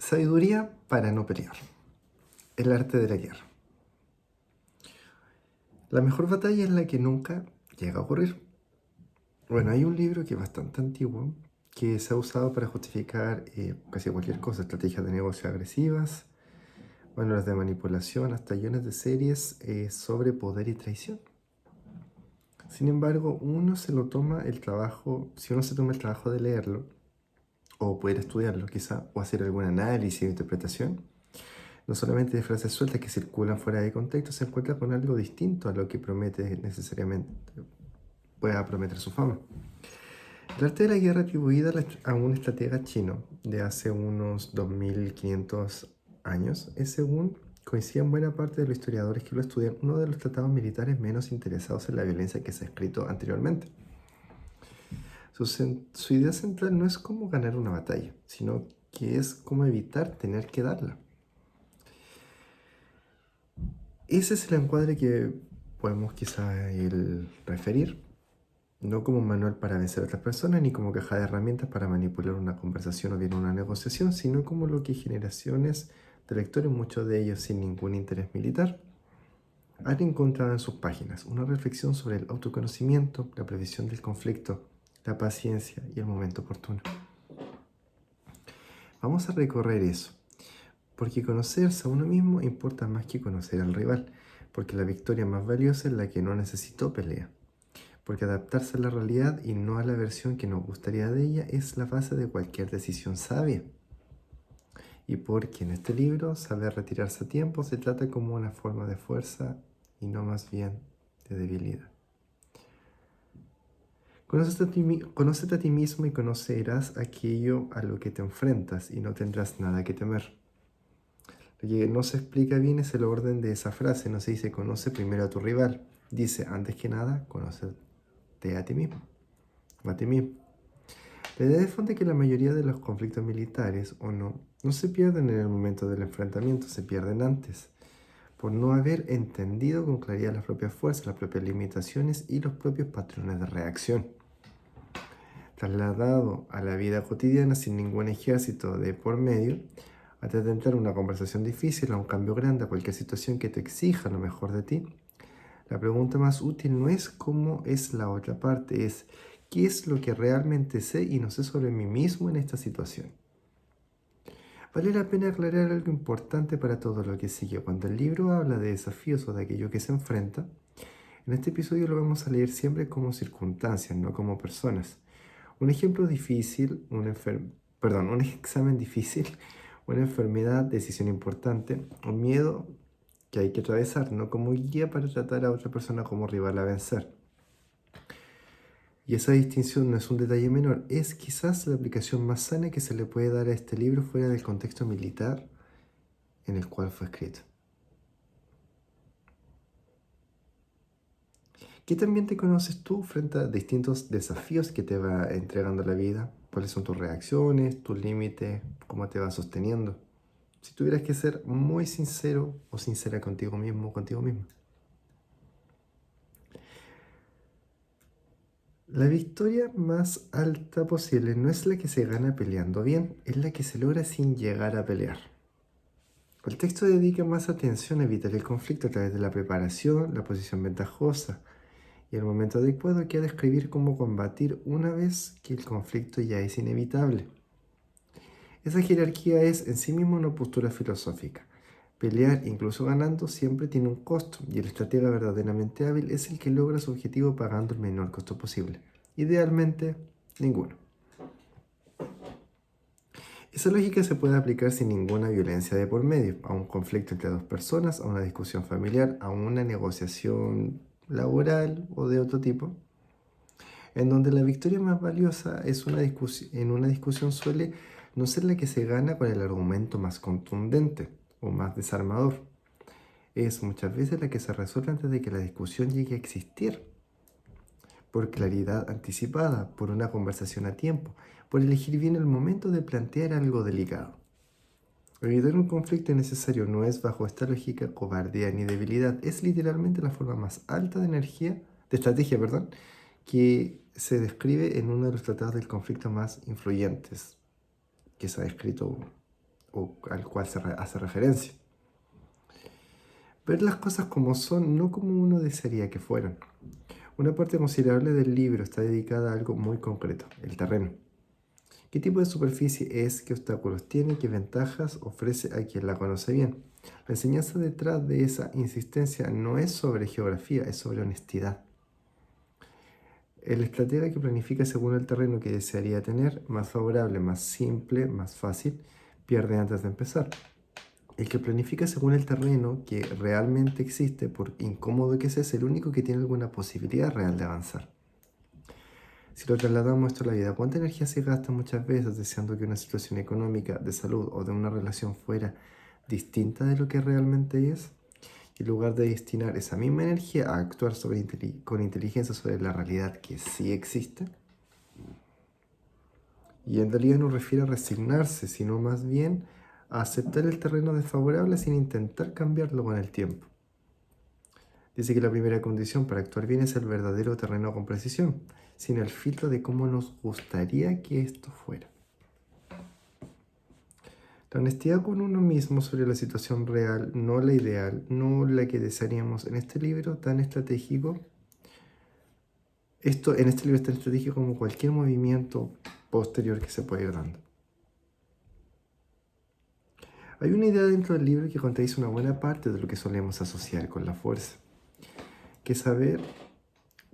Sabiduría para no pelear. El arte de la guerra. La mejor batalla es la que nunca llega a ocurrir. Bueno, hay un libro que es bastante antiguo que se ha usado para justificar casi cualquier cosa, estrategias de negocio agresivas, manuales de manipulación, hasta guiones de series sobre poder y traición. Sin embargo, si uno se toma el trabajo de leerlo, o poder estudiarlo quizá, o hacer algún análisis o interpretación, no solamente de frases sueltas que circulan fuera de contexto, se encuentra con algo distinto a lo que promete necesariamente pueda prometer su fama. El arte de la guerra atribuida a un estratega chino de hace unos 2500 años es, según coincide en buena parte de los historiadores que lo estudian, uno de los tratados militares menos interesados en la violencia que se ha escrito anteriormente. Su idea central no es cómo ganar una batalla, sino que es cómo evitar tener que darla. Ese es el encuadre que podemos quizá referir, no como un manual para vencer a otras personas, ni como caja de herramientas para manipular una conversación o bien una negociación, sino como lo que generaciones de lectores, muchos de ellos sin ningún interés militar, han encontrado en sus páginas una reflexión sobre el autoconocimiento, la previsión del conflicto, la paciencia y el momento oportuno. Vamos a recorrer eso, porque conocerse a uno mismo importa más que conocer al rival, porque la victoria más valiosa es la que no necesitó pelea, porque adaptarse a la realidad y no a la versión que nos gustaría de ella es la base de cualquier decisión sabia. Y porque en este libro saber retirarse a tiempo se trata como una forma de fuerza y no más bien de debilidad. Conócete a ti mismo y conocerás aquello a lo que te enfrentas y no tendrás nada que temer. Lo que no se explica bien es el orden de esa frase. No se dice conoce primero a tu rival. Dice antes que nada, conócete a ti mismo o a ti mismo. La idea de fondo es que la mayoría de los conflictos militares no se pierden en el momento del enfrentamiento, se pierden antes, por no haber entendido con claridad las propias fuerzas, las propias limitaciones y los propios patrones de reacción. Trasladado a la vida cotidiana sin ningún ejército de por medio, antes de entrar a una conversación difícil, a un cambio grande, a cualquier situación que te exija lo mejor de ti, la pregunta más útil no es cómo es la otra parte, es qué es lo que realmente sé y no sé sobre mí mismo en esta situación. Vale la pena aclarar algo importante para todo lo que sigue. Cuando el libro habla de desafíos o de aquello que se enfrenta, en este episodio lo vamos a leer siempre como circunstancias, no como personas. Un ejemplo difícil, un examen difícil, una enfermedad, decisión importante, un miedo que hay que atravesar, no como guía para tratar a otra persona como rival a vencer. Y esa distinción no es un detalle menor, es quizás la aplicación más sana que se le puede dar a este libro fuera del contexto militar en el cual fue escrito. ¿Qué también te conoces tú frente a distintos desafíos que te va entregando la vida? ¿Cuáles son tus reacciones, tus límites, cómo te vas sosteniendo? Si tuvieras que ser muy sincero o sincera contigo mismo o contigo misma. La victoria más alta posible no es la que se gana peleando bien, es la que se logra sin llegar a pelear. El texto dedica más atención a evitar el conflicto a través de la preparación, la posición ventajosa y el momento adecuado que a describir cómo combatir una vez que el conflicto ya es inevitable. Esa jerarquía es en sí misma una postura filosófica. Pelear, incluso ganando, siempre tiene un costo, y el estratega verdaderamente hábil es el que logra su objetivo pagando el menor costo posible. Idealmente, ninguno. Esa lógica se puede aplicar sin ninguna violencia de por medio, a un conflicto entre dos personas, a una discusión familiar, a una negociación laboral o de otro tipo, en donde la victoria más valiosa en una discusión suele no ser la que se gana con el argumento más contundente o más desarmador. Es muchas veces la que se resuelve antes de que la discusión llegue a existir, por claridad anticipada, por una conversación a tiempo, por elegir bien el momento de plantear algo delicado. Evitar un conflicto innecesario no es, bajo esta lógica, cobardía ni debilidad, es literalmente la forma más alta de estrategia, que se describe en uno de los tratados del conflicto más influyentes que se ha escrito o al cual hace referencia. Ver las cosas como son, no como uno desearía que fueran. Una parte considerable del libro está dedicada a algo muy concreto, el terreno. ¿Qué tipo de superficie es? ¿Qué obstáculos tiene? ¿Qué ventajas ofrece a quien la conoce bien? La enseñanza detrás de esa insistencia no es sobre geografía, es sobre honestidad. El estratega que planifica según el terreno que desearía tener, más favorable, más simple, más fácil, pierde antes de empezar. El que planifica según el terreno que realmente existe, por incómodo que sea, es el único que tiene alguna posibilidad real de avanzar. Si lo trasladamos esto a la vida, ¿cuánta energía se gasta muchas veces deseando que una situación económica, de salud o de una relación fuera distinta de lo que realmente es? Y en lugar de destinar esa misma energía a actuar con inteligencia sobre la realidad que sí existe, y en realidad no refiere a resignarse, sino más bien a aceptar el terreno desfavorable sin intentar cambiarlo con el tiempo. Dice que la primera condición para actuar bien es el verdadero terreno con precisión, sin el filtro de cómo nos gustaría que esto fuera. La honestidad con uno mismo sobre la situación real, no la ideal, no la que desearíamos en este libro tan estratégico. En este libro es tan estratégico como cualquier movimiento posterior que se pueda ir dando. Hay una idea dentro del libro que contradice una buena parte de lo que solemos asociar con la fuerza, que saber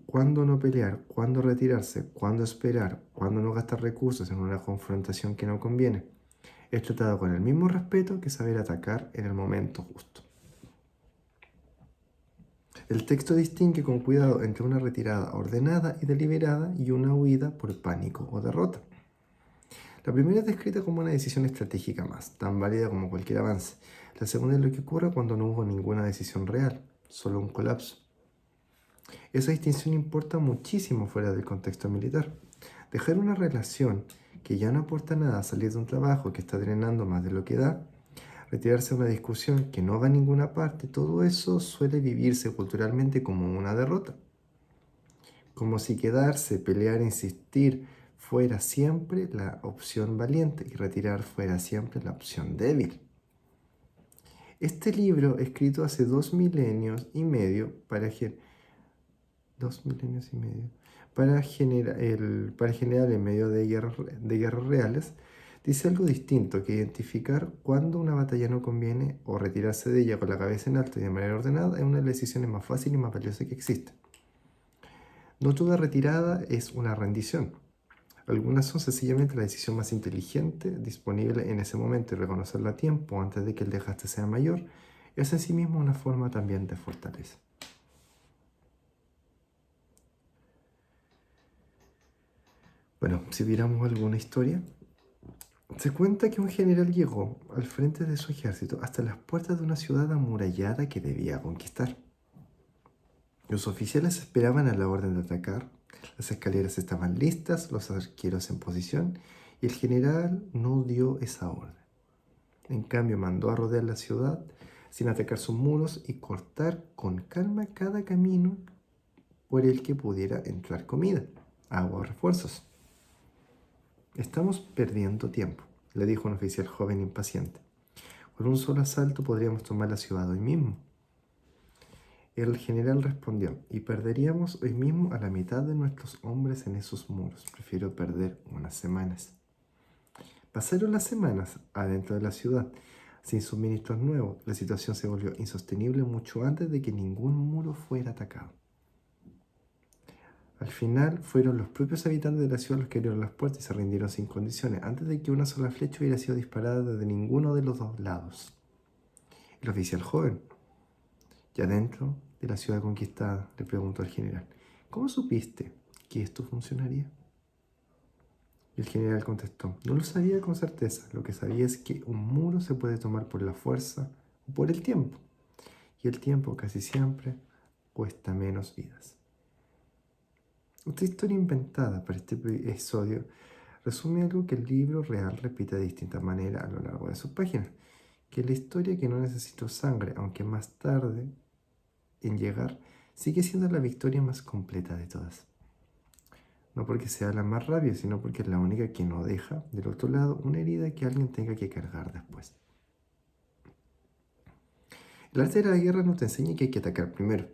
cuándo no pelear, cuándo retirarse, cuándo esperar, cuándo no gastar recursos en una confrontación que no conviene, es tratado con el mismo respeto que saber atacar en el momento justo. El texto distingue con cuidado entre una retirada ordenada y deliberada y una huida por pánico o derrota. La primera es descrita como una decisión estratégica más, tan válida como cualquier avance. La segunda es lo que ocurre cuando no hubo ninguna decisión real, solo un colapso. Esa distinción importa muchísimo fuera del contexto militar. Dejar una relación que ya no aporta nada, salir de un trabajo que está drenando más de lo que da, retirarse de una discusión que no va a ninguna parte, todo eso suele vivirse culturalmente como una derrota. Como si quedarse, pelear, insistir fuera siempre la opción valiente y retirar fuera siempre la opción débil. Este libro, escrito hace 2 milenios y medio, para generar en medio de guerras reales, dice algo distinto, que identificar cuándo una batalla no conviene o retirarse de ella con la cabeza en alto y de manera ordenada es una de las decisiones más fáciles y más valiosas que existe. No toda retirada es una rendición. Algunas son sencillamente la decisión más inteligente disponible en ese momento y reconocerla a tiempo antes de que el desgaste sea mayor es en sí mismo una forma también de fortaleza. Bueno, si viéramos alguna historia, se cuenta que un general llegó al frente de su ejército hasta las puertas de una ciudad amurallada que debía conquistar. Los oficiales esperaban a la orden de atacar, las escaleras estaban listas, los arqueros en posición, y el general no dio esa orden. En cambio, mandó a rodear la ciudad sin atacar sus muros y cortar con calma cada camino por el que pudiera entrar comida, agua o refuerzos. Estamos perdiendo tiempo, le dijo un oficial joven impaciente. Con un solo asalto podríamos tomar la ciudad hoy mismo. El general respondió, y perderíamos hoy mismo a la mitad de nuestros hombres en esos muros. Prefiero perder unas semanas. Pasaron las semanas adentro de la ciudad. Sin suministros nuevos, la situación se volvió insostenible mucho antes de que ningún muro fuera atacado. Al final fueron los propios habitantes de la ciudad los que abrieron las puertas y se rindieron sin condiciones, antes de que una sola flecha hubiera sido disparada desde ninguno de los dos lados. El oficial joven, ya dentro de la ciudad conquistada, le preguntó al general, ¿cómo supiste que esto funcionaría? Y el general contestó, no lo sabía con certeza, lo que sabía es que un muro se puede tomar por la fuerza o por el tiempo, y el tiempo casi siempre cuesta menos vidas. Esta historia inventada para este episodio resume algo que el libro real repite de distintas maneras a lo largo de sus páginas, que la historia que no necesitó sangre, aunque más tarde en llegar, sigue siendo la victoria más completa de todas. No porque sea la más rápida, sino porque es la única que no deja del otro lado una herida que alguien tenga que cargar después. El arte de la guerra no te enseña que hay que atacar primero.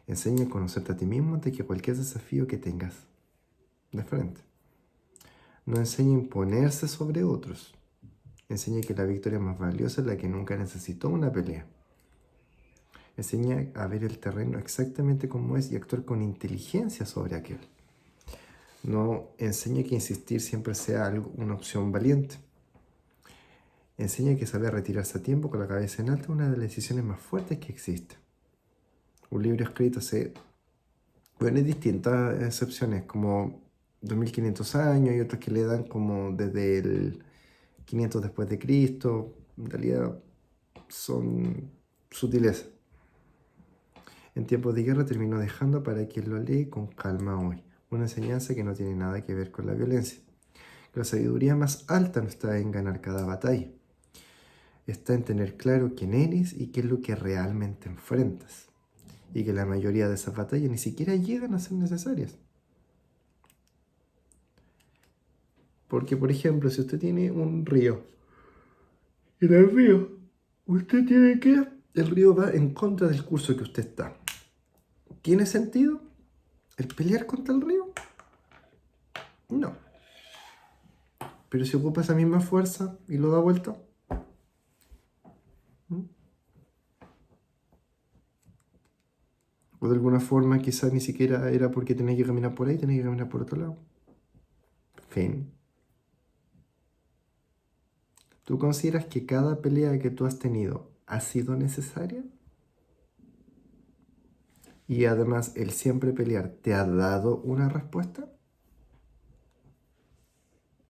Enseña a conocerte a ti mismo ante que cualquier desafío que tengas de frente. No enseña a imponerse sobre otros. Enseña que la victoria más valiosa es la que nunca necesitó una pelea. Enseña a ver el terreno exactamente como es y actuar con inteligencia sobre aquel. No enseña que insistir siempre sea una opción valiente. Enseña que saber retirarse a tiempo con la cabeza en alto es una de las decisiones más fuertes que existe. Un libro escrito hace, bueno, hay distintas excepciones, como 2500 años y otros que le dan como desde el 500 después de Cristo. En realidad son sutilezas. En tiempos de guerra terminó dejando para quien lo lee con calma hoy. Una enseñanza que no tiene nada que ver con la violencia. La sabiduría más alta no está en ganar cada batalla. Está en tener claro quién eres y qué es lo que realmente enfrentas. Y que la mayoría de esas batallas ni siquiera llegan a ser necesarias. Porque, por ejemplo, si usted tiene un río, en el río, usted tiene que... El río va en contra del curso que usted está. ¿Tiene sentido el pelear contra el río? No. Pero si ocupa esa misma fuerza y lo da vuelta, ¿m? O de alguna forma quizás ni siquiera era porque tenía que caminar por ahí, tenía que caminar por otro lado. Fin. ¿Tú consideras que cada pelea que tú has tenido ha sido necesaria? Y además, el siempre pelear te ha dado una respuesta.